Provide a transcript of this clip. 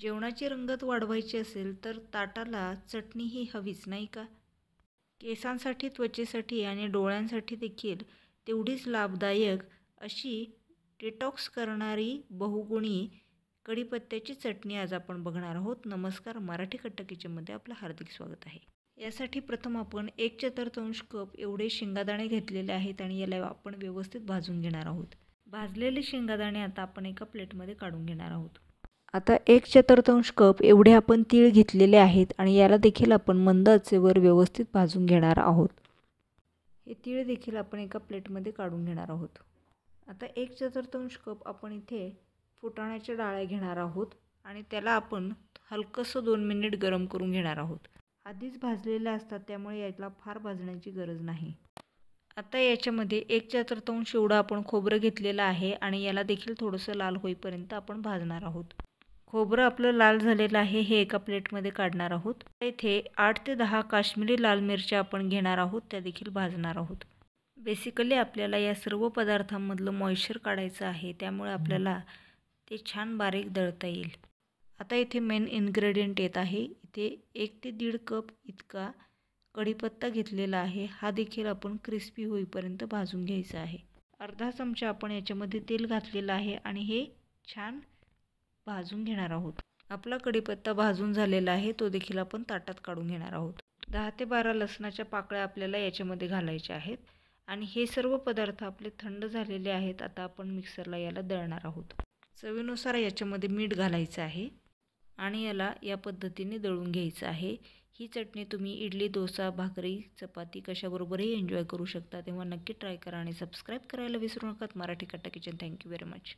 जेवणाची रंगत वाढवायची असेल तर ताटाला चटणी ही हवीच नाही का? केसांसाठी, त्वचेसाठी आणि डोळ्यांसाठी देखील तेवढीच लाभदायक अशी डिटॉक्स करणारी बहुगुणी कढीपत्त्याची चटणी आज आपण बघणार आहोत. नमस्कार, मराठी कट्टा किचनमध्ये आपलं हार्दिक स्वागत आहे. यासाठी प्रथम आपण 1/4 कप एवढे शेंगादाणे घेतलेले आहेत आणि याला आपण व्यवस्थित भाजून घेणार आहोत. भाजलेले शेंगादाणे आता आपण एका प्लेटमध्ये काढून घेणार आहोत. आता 1/4 कप एवढे आपण तीळ घेतलेले आहेत आणि याला देखील आपण मंद आचेवर व्यवस्थित भाजून घेणार आहोत. हे तीळ देखील आपण एका प्लेटमध्ये काढून घेणार आहोत. आता 1/4 कप आपण इथे फुटाण्याच्या डाळ्या घेणार आहोत आणि त्याला आपण हलकंसं 2 मिनिट गरम करून घेणार आहोत. आधीच भाजलेल्या असतात त्यामुळे याला फार भाजण्याची गरज नाही. आता याच्यामध्ये 1/4 एवढं आपण खोबरं घेतलेलं आहे आणि याला देखील थोडंसं लाल होईपर्यंत आपण भाजणार आहोत. खोबरं आपलं लाल झालेलं आहे, हे एका प्लेटमध्ये काढणार आहोत. इथे 8 ते 10 काश्मीरी लाल मिरच्या आपण घेणार आहोत, त्या देखील भाजणार आहोत. बेसिकली आपल्याला या सर्व पदार्थांमधलं मॉइश्चर काढायचं आहे, त्यामुळे आपल्याला ते छान बारीक दळता येईल. आता इथे मेन इन्ग्रेडियंट येत आहे. इथे 1 ते 1.5 कप इतका कढीपत्ता घेतलेला आहे. हा देखील आपण क्रिस्पी होईपर्यंत भाजून घ्यायचा आहे. अर्धा चमचा आपण याच्यामध्ये तेल घातलेलं आहे आणि हे छान भाजून घेणार आहोत. आपला कढीपत्ता भाजून झालेला आहे, तो देखील आपण ताटात काढून घेणार आहोत. 10 ते 12 लसणाच्या पाकळ्या आपल्याला याच्यामध्ये घालायच्या आहेत आणि हे सर्व पदार्थ आपले थंड झालेले आहेत. आता आपण मिक्सरला याला दळणार आहोत. चवीनुसार याच्यामध्ये मीठ घालायचं आहे आणि याला या पद्धतीने दळून घ्यायचं आहे. ही चटणी तुम्ही इडली, डोसा, भाकरी, चपाती कशाबरोबरही एन्जॉय करू शकता. तेव्हा नक्की ट्राय करा आणि सबस्क्राईब करायला विसरू नका. मराठी कट्टा किचन. Thank you very much.